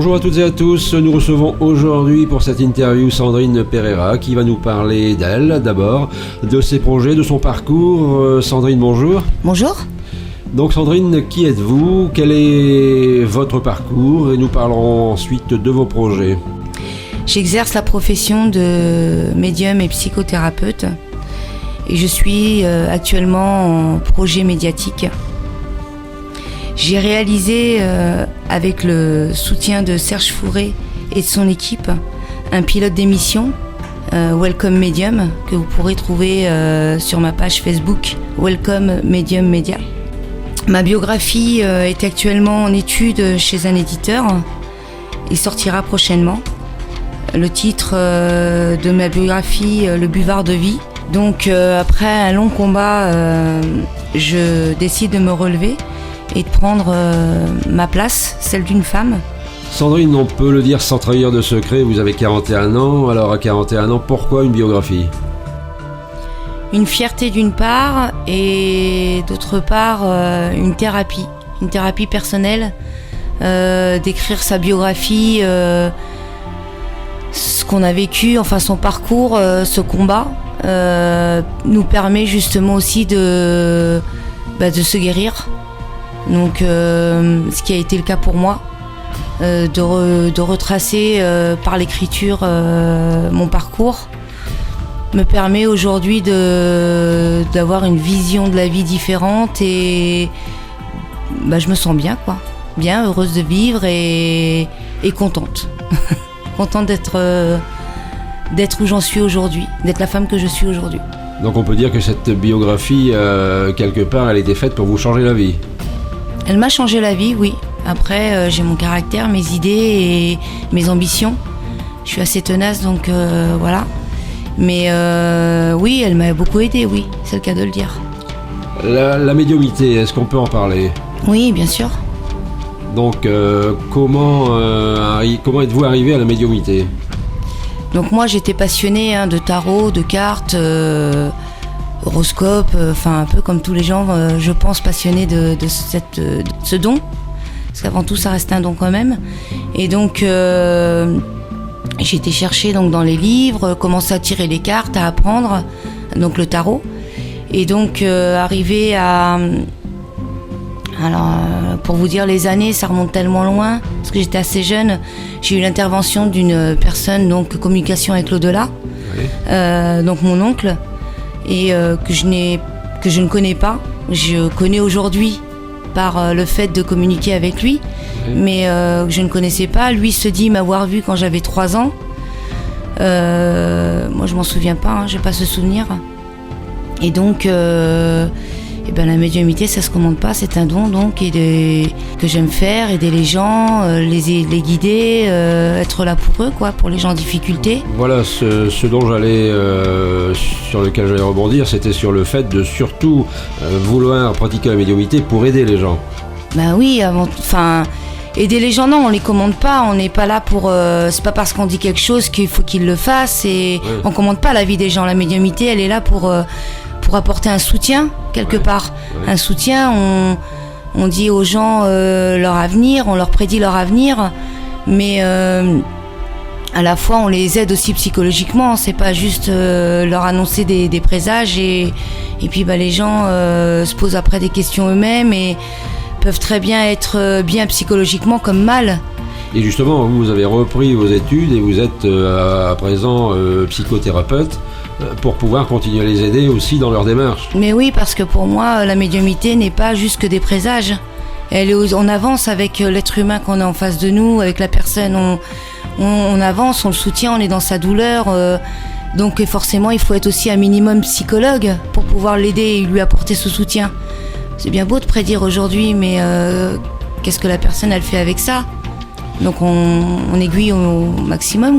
Bonjour à toutes et à tous, nous recevons aujourd'hui pour cette interview Sandrine Pereira qui va nous parler d'elle d'abord, de ses projets, de son parcours. Sandrine, bonjour. Bonjour. Donc Sandrine, qui êtes-vous? Quel est votre parcours? Et nous parlerons ensuite de vos projets. J'exerce la profession de médium et psychothérapeute et je suis actuellement en projet médiatique. J'ai réalisé, avec le soutien de Serge Fourré et de son équipe, un pilote d'émission, Welcome Medium, que vous pourrez trouver sur ma page Facebook, Welcome Medium Media. Ma biographie est actuellement en étude chez un éditeur. Il sortira prochainement. Le titre de ma biographie, Le buvard de vie. Donc après un long combat, je décide de me relever et de prendre ma place, celle d'une femme. Sandrine, on peut le dire sans trahir de secret, vous avez 41 ans, alors à 41 ans, pourquoi une biographie? Une fierté d'une part et d'autre part une thérapie personnelle, d'écrire sa biographie, ce qu'on a vécu, enfin son parcours, ce combat, nous permet justement aussi de se guérir. Donc ce qui a été le cas pour moi, de retracer par l'écriture mon parcours, me permet aujourd'hui d'avoir une vision de la vie différente et je me sens bien, bien, heureuse de vivre et contente. Contente d'être où j'en suis aujourd'hui, d'être la femme que je suis aujourd'hui. Donc on peut dire que cette biographie, quelque part, elle était faite pour vous changer la vie. Elle m'a changé la vie, oui. Après, j'ai mon caractère, mes idées et mes ambitions. Je suis assez tenace, donc voilà. Mais oui, elle m'a beaucoup aidée, oui, c'est le cas de le dire. La médiumnité, est-ce qu'on peut en parler? Oui, bien sûr. Donc comment êtes-vous arrivé à la médiumnité? Donc moi, j'étais passionnée de tarot, de cartes, horoscope, un peu comme tous les gens, je pense, passionnés de ce don. Parce qu'avant tout, ça reste un don quand même. Et donc, j'ai été chercher donc, dans les livres, commencer à tirer les cartes, à apprendre donc le tarot. Et donc, arriver à... Alors, pour vous dire les années, ça remonte tellement loin, parce que j'étais assez jeune. J'ai eu l'intervention d'une personne, donc communication avec l'au-delà, oui. Donc mon oncle, et que je ne connais pas. Je connais aujourd'hui par le fait de communiquer avec lui, oui. Mais que je ne connaissais pas. Lui se dit m'avoir vu quand j'avais 3 ans. Moi, je m'en souviens pas, j'ai pas ce souvenir. Et donc... la médiumnité, ça se commande pas, c'est un don donc que j'aime faire, aider les gens, les guider, être là pour eux, pour les gens en difficulté. Voilà, ce dont sur lequel j'allais rebondir, c'était sur le fait de surtout vouloir pratiquer la médiumnité pour aider les gens. Ben oui, aider les gens, non, on les commande pas, on n'est pas là pour... c'est pas parce qu'on dit quelque chose qu'il faut qu'ils le fassent, et oui. On commande pas la vie des gens. La médiumnité, elle est là pour apporter un soutien quelque part. Ouais. Un soutien, on dit aux gens leur avenir, on leur prédit leur avenir, mais à la fois on les aide aussi psychologiquement. C'est pas juste leur annoncer des présages et puis les gens se posent après des questions eux-mêmes et peuvent très bien être bien psychologiquement comme mal. Et justement, vous avez repris vos études et vous êtes à présent psychothérapeute pour pouvoir continuer à les aider aussi dans leur démarche. Mais oui, parce que pour moi, la médiumnité n'est pas juste que des présages. On avance avec l'être humain qu'on a en face de nous, avec la personne, on avance, on le soutient, on est dans sa douleur. Donc forcément, il faut être aussi un minimum psychologue pour pouvoir l'aider et lui apporter ce soutien. C'est bien beau de prédire aujourd'hui, mais qu'est-ce que la personne, elle fait avec ça ? Donc on aiguille au maximum.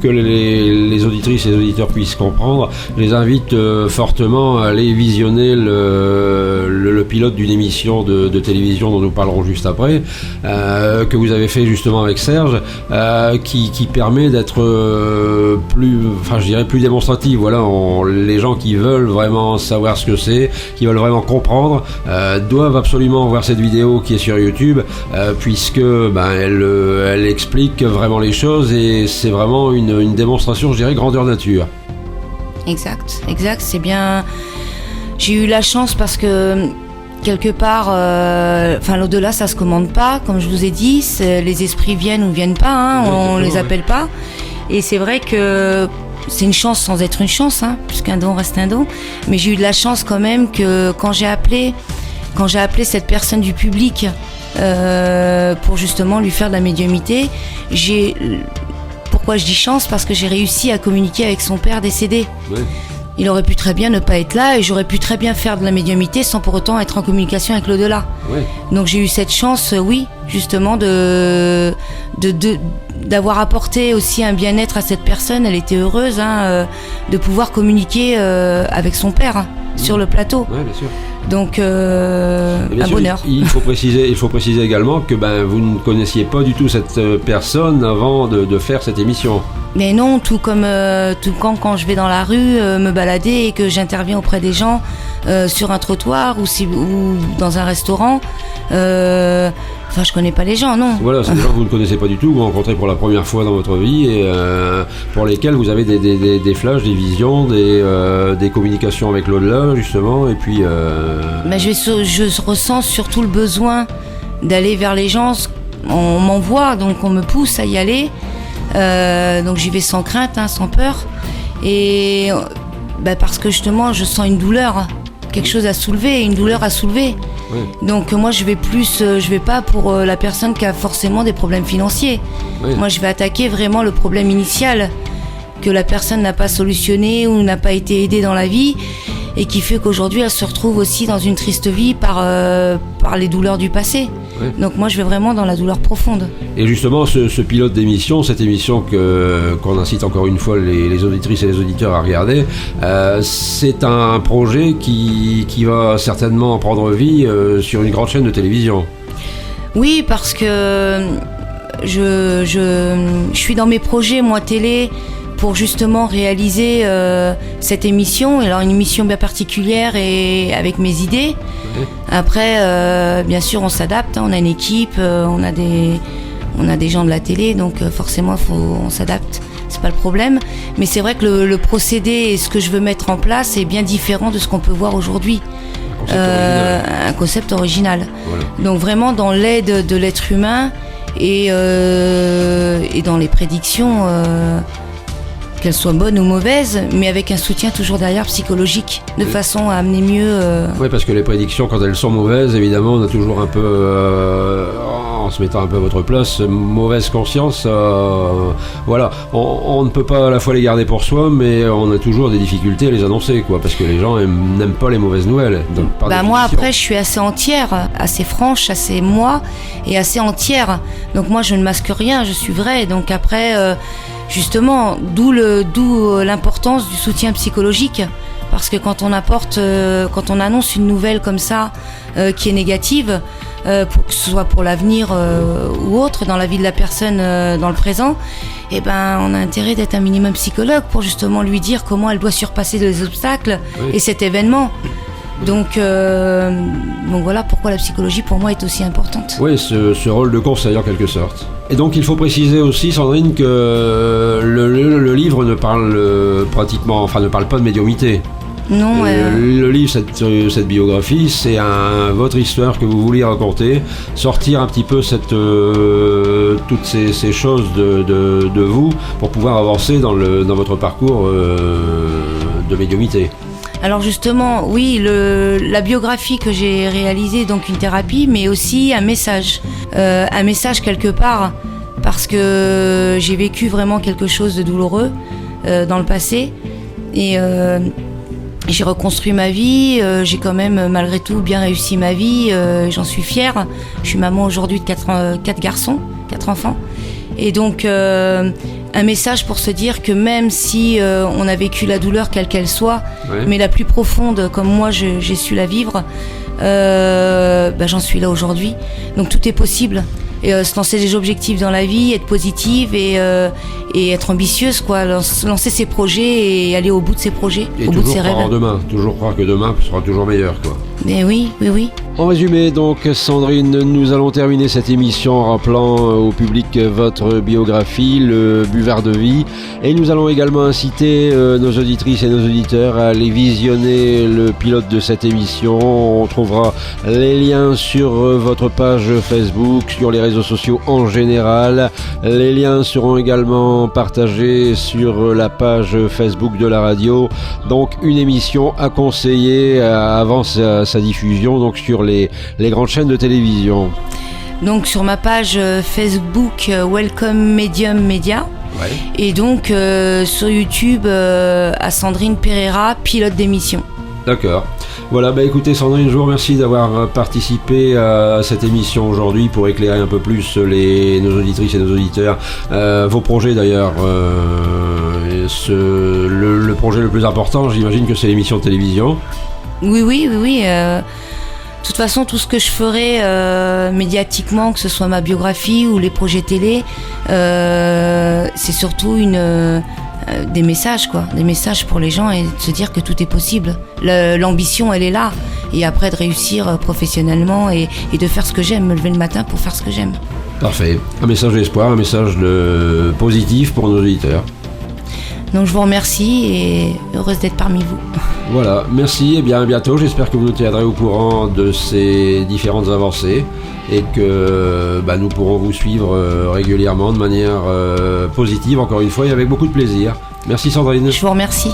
que les auditrices et les auditeurs puissent comprendre, je les invite fortement à aller visionner le pilote d'une émission de télévision dont nous parlerons juste après, que vous avez fait justement avec Serge, qui permet d'être plus démonstratif. Voilà, les gens qui veulent vraiment savoir ce que c'est, qui veulent vraiment comprendre, doivent absolument voir cette vidéo qui est sur YouTube, puisque elle explique vraiment les choses et c'est vraiment une démonstration, je dirais, grandeur nature. Exact, c'est bien. J'ai eu la chance parce que quelque part, l'au-delà, ça se commande pas, comme je vous ai dit, les esprits viennent ou viennent pas, hein, on les appelle pas. Et c'est vrai que c'est une chance sans être une chance, hein, puisqu'un don reste un don. Mais j'ai eu de la chance quand même que quand j'ai appelé cette personne du public pour justement lui faire de la médiumnité, pourquoi je dis chance ? Parce que j'ai réussi à communiquer avec son père décédé. Ouais. Il aurait pu très bien ne pas être là et j'aurais pu très bien faire de la médiumnité sans pour autant être en communication avec l'au-delà. Ouais. Donc j'ai eu cette chance, oui, justement d'avoir apporté aussi un bien-être à cette personne. Elle était heureuse de pouvoir communiquer avec son père sur le plateau. Oui, bien sûr. Donc un bonheur. Il faut préciser également que vous ne connaissiez pas du tout cette personne avant de faire cette émission. Mais non, tout comme quand je vais dans la rue me balader et que j'interviens auprès des gens sur un trottoir ou dans un restaurant. Je connais pas les gens, non. Voilà, c'est des gens que vous ne connaissez pas du tout, que vous rencontrez pour la première fois dans votre vie et pour lesquels vous avez des flashs, des visions, des communications avec l'au-delà, justement, et puis... je ressens surtout le besoin d'aller vers les gens. On m'envoie, donc on me pousse à y aller. Donc j'y vais sans crainte, sans peur. Et parce que justement, je sens une douleur, quelque chose à soulever, une douleur à soulever. Oui. Donc moi je vais pas pour la personne qui a forcément des problèmes financiers. Oui. Moi je vais attaquer vraiment le problème initial que la personne n'a pas solutionné ou n'a pas été aidée dans la vie et qui fait qu'aujourd'hui elle se retrouve aussi dans une triste vie par les douleurs du passé. Oui. Donc moi je vais vraiment dans la douleur profonde. Et justement ce pilote d'émission, cette émission qu'on incite encore une fois les auditrices et les auditeurs à regarder, c'est un projet qui va certainement prendre vie sur une grande chaîne de télévision. Oui, parce que je suis dans mes projets, moi, télé, pour justement réaliser cette émission. Alors une émission bien particulière et avec mes idées. Oui. Après, bien sûr, on s'adapte, on a une équipe, on a des gens de la télé, donc forcément, on s'adapte. C'est pas le problème. Mais c'est vrai que le procédé et ce que je veux mettre en place est bien différent de ce qu'on peut voir aujourd'hui. Un concept original. Voilà. Donc vraiment dans l'aide de l'être humain et dans les prédictions, qu'elles soient bonnes ou mauvaises, mais avec un soutien toujours derrière psychologique, de façon à amener mieux... Oui, parce que les prédictions, quand elles sont mauvaises, évidemment, on a toujours un peu... en se mettant un peu à votre place, mauvaise conscience, voilà, on ne peut pas à la fois les garder pour soi, mais on a toujours des difficultés à les annoncer, quoi, parce que les gens n'aiment pas les mauvaises nouvelles. Donc, moi après je suis assez entière, assez franche, assez moi, et assez entière, donc moi je ne masque rien, je suis vraie, donc après justement, d'où l'importance du soutien psychologique, parce que quand on annonce une nouvelle comme ça, qui est négative, pour que ce soit pour l'avenir ou autre, dans la vie de la personne dans le présent, on a intérêt d'être un minimum psychologue pour justement lui dire comment elle doit surpasser les obstacles et cet événement. Donc voilà pourquoi la psychologie pour moi est aussi importante. Oui, ce rôle de conseil en quelque sorte. Et donc il faut préciser aussi, Sandrine, que le livre ne parle ne parle pas de médiumnité. Non, le livre, cette biographie, c'est votre histoire que vous vouliez raconter, sortir un petit peu toutes ces choses de vous pour pouvoir avancer dans votre parcours de médiumité. Alors justement, oui, la biographie que j'ai réalisée, donc une thérapie, mais aussi un message quelque part, parce que j'ai vécu vraiment quelque chose de douloureux dans le passé, et j'ai reconstruit ma vie, j'ai quand même malgré tout bien réussi ma vie, j'en suis fière. Je suis maman aujourd'hui de 4 garçons, 4 enfants. Et donc un message pour se dire que même si on a vécu la douleur quelle qu'elle soit, mais la plus profonde comme moi j'ai su la vivre, j'en suis là aujourd'hui. Donc tout est possible. Et se lancer des objectifs dans la vie, être positive et être ambitieuse, quoi. Lancer ses projets et aller au bout de ses projets, et au bout de ses rêves. Toujours croire que demain sera toujours meilleur, quoi. Mais oui. En résumé, donc, Sandrine, nous allons terminer cette émission en rappelant au public votre biographie, le Buvard de vie, et nous allons également inciter nos auditrices et nos auditeurs à aller visionner le pilote de cette émission. On trouvera les liens sur votre page Facebook, sur les réseaux sociaux en général. Les liens seront également partagés sur la page Facebook de la radio. Donc, une émission à conseiller avant sa diffusion, donc sur les grandes chaînes de télévision. Donc sur ma page Facebook Welcome Medium Media, et donc sur YouTube à Sandrine Pereira, pilote d'émission. D'accord. Voilà, écoutez Sandrine, je vous remercie d'avoir participé à cette émission aujourd'hui pour éclairer un peu plus nos auditrices et nos auditeurs. Vos projets d'ailleurs, le projet le plus important, j'imagine que c'est l'émission de télévision. Oui. De toute façon, tout ce que je ferai médiatiquement, que ce soit ma biographie ou les projets télé, c'est surtout des messages, quoi. Des messages pour les gens et de se dire que tout est possible. L'ambition, elle est là. Et après, de réussir professionnellement et de faire ce que j'aime, me lever le matin pour faire ce que j'aime. Parfait. Un message d'espoir, un message positif pour nos auditeurs. Donc je vous remercie et heureuse d'être parmi vous. Voilà, merci et bien à bientôt. J'espère que vous nous tiendrez au courant de ces différentes avancées et que nous pourrons vous suivre régulièrement de manière positive, encore une fois, et avec beaucoup de plaisir. Merci Sandrine. Je vous remercie.